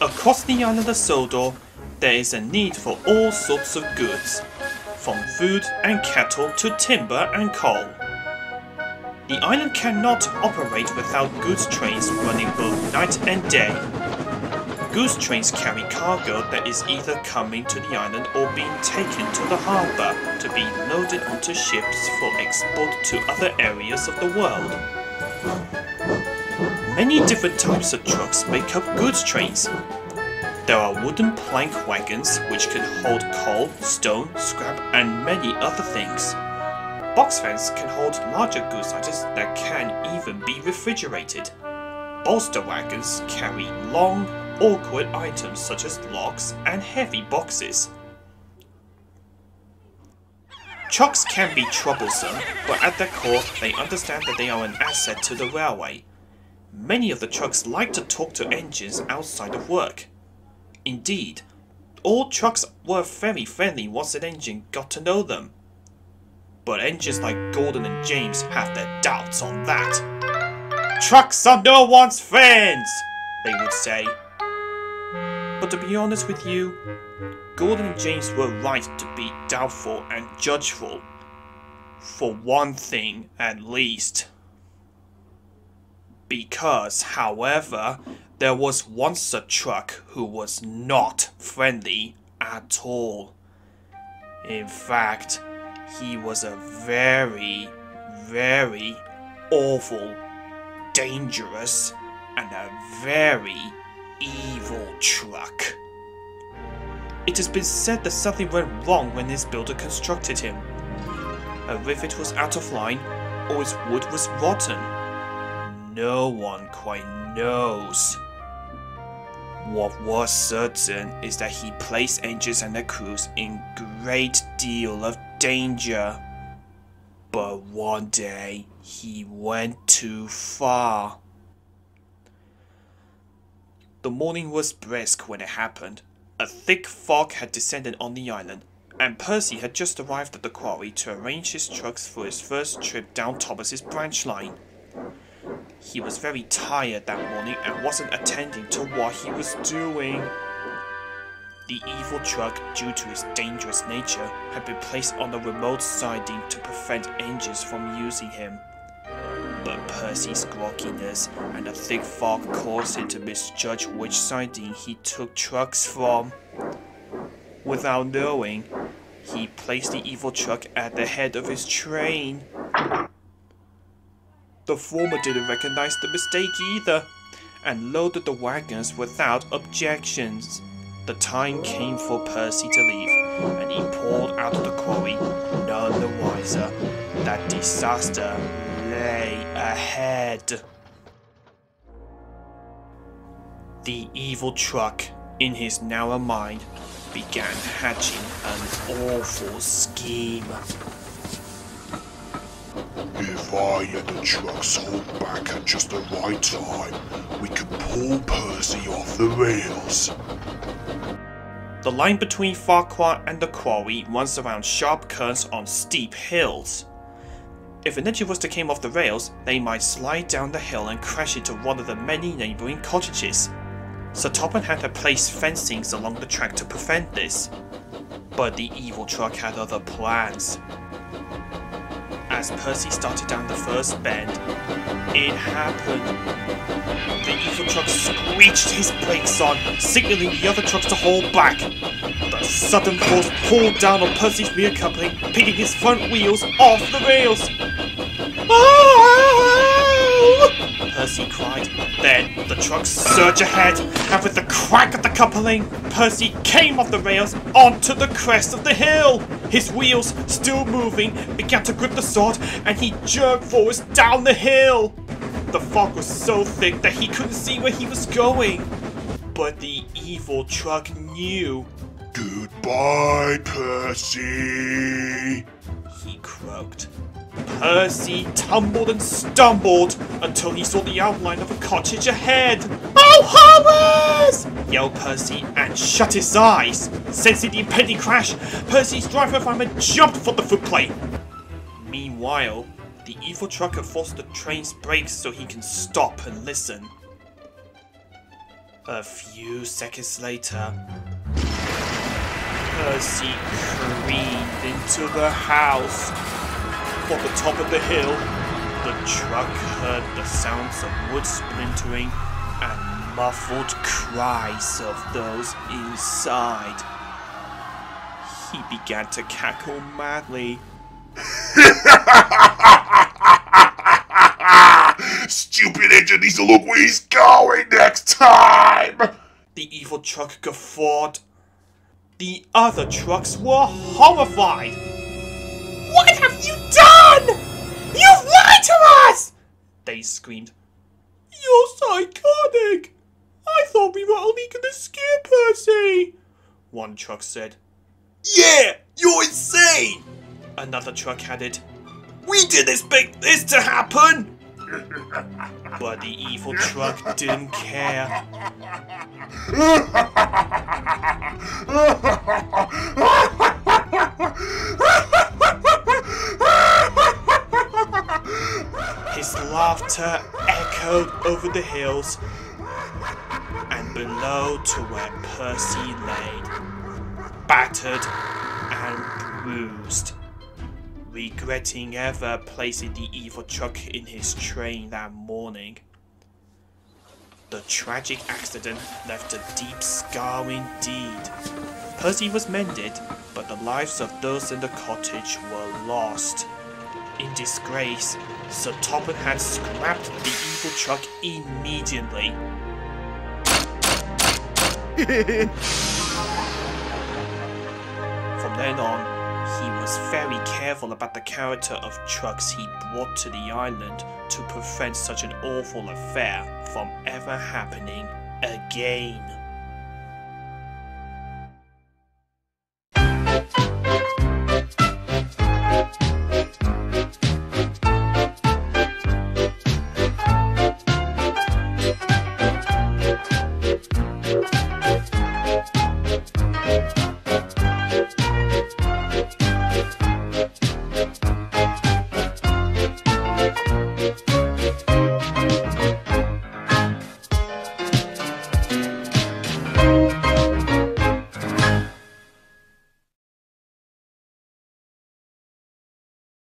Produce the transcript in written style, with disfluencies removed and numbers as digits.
Across the island of Sodor, there is a need for all sorts of goods, from food and cattle to timber and coal. The island cannot operate without goods trains running both night and day. Goods trains carry cargo that is either coming to the island or being taken to the harbour to be loaded onto ships for export to other areas of the world. Many different types of trucks make up goods trains. There are wooden plank wagons which can hold coal, stone, scrap and many other things. Box vans can hold larger goods items that can even be refrigerated. Bolster wagons carry long, awkward items such as logs and heavy boxes. Trucks can be troublesome, but at their core they understand that they are an asset to the railway. Many of the trucks like to talk to engines outside of work. Indeed, all trucks were very friendly once an engine got to know them. But engines like Gordon and James have their doubts on that. "Trucks are no one's friends," they would say. But to be honest with you, Gordon and James were right to be doubtful and judgeful. For one thing, at least. Because, however, there was once a truck who was not friendly at all. In fact, he was a very, very awful, dangerous, and a very evil truck. It has been said that something went wrong when his builder constructed him. A rivet was out of line, or his wood was rotten. No one quite knows. What was certain is that he placed engines and their crews in great deal of danger. But one day, he went too far. The morning was brisk when it happened. A thick fog had descended on the island, and Percy had just arrived at the quarry to arrange his trucks for his first trip down Thomas's branch line. He was very tired that morning and wasn't attending to what he was doing. The evil truck, due to its dangerous nature, had been placed on a remote siding to prevent engines from using him. But Percy's grogginess and the thick fog caused him to misjudge which siding he took trucks from. Without knowing, he placed the evil truck at the head of his train. The former didn't recognize the mistake either, and loaded the wagons without objections. The time came for Percy to leave, and he pulled out of the quarry, none the wiser that disaster lay ahead. The evil truck, in his narrow mind, began hatching an awful scheme. If I and the trucks hold back at just the right time, we can pull Percy off the rails. The line between Farquhar and the quarry runs around sharp curves on steep hills. If an engine was to come off the rails, they might slide down the hill and crash into one of the many neighbouring cottages. Sir Topham had placed fencings along the track to prevent this. But the evil truck had other plans. As Percy started down the first bend, it happened. The evil truck screeched his brakes on, signalling the other trucks to hold back. The sudden force pulled down on Percy's rear coupling, picking his front wheels off the rails. "Oh!" Percy cried. Then the truck surged ahead, and with the crack of the coupling, Percy came off the rails onto the crest of the hill. His wheels, still moving, began to grip the sod, and he jerked forwards down the hill. The fog was so thick that he couldn't see where he was going. But the evil truck knew. "Goodbye, Percy," he croaked. Percy tumbled and stumbled until he saw the outline of a cottage ahead. "Oh, horrors!" yelled Percy and shut his eyes. Sensing the impending crash, Percy's driver fireman jumped for the footplate. Meanwhile, the evil truck had forced the train's brakes so he can stop and listen. A few seconds later, Percy careened into the house. From the top of the hill, the truck heard the sounds of wood splintering and muffled cries of those inside. He began to cackle madly. Stupid engine needs to look where he's going next time! The evil truck guffawed. The other trucks were horrified. What have you done? You've lied to us! They screamed. You're psychotic! I thought we were only gonna scare Percy! One truck said. Yeah, you're insane! Another truck added. We didn't expect this to happen! But the evil truck didn't care. His laughter echoed over the hills and below to where Percy lay, battered and bruised, regretting ever placing the evil truck in his train that morning. The tragic accident left a deep scar indeed. Percy was mended, but the lives of those in the cottage were lost. In disgrace, Sir Topham had scrapped the evil truck immediately. From then on, he was very careful about the character of trucks he brought to the island to prevent such an awful affair from ever happening again.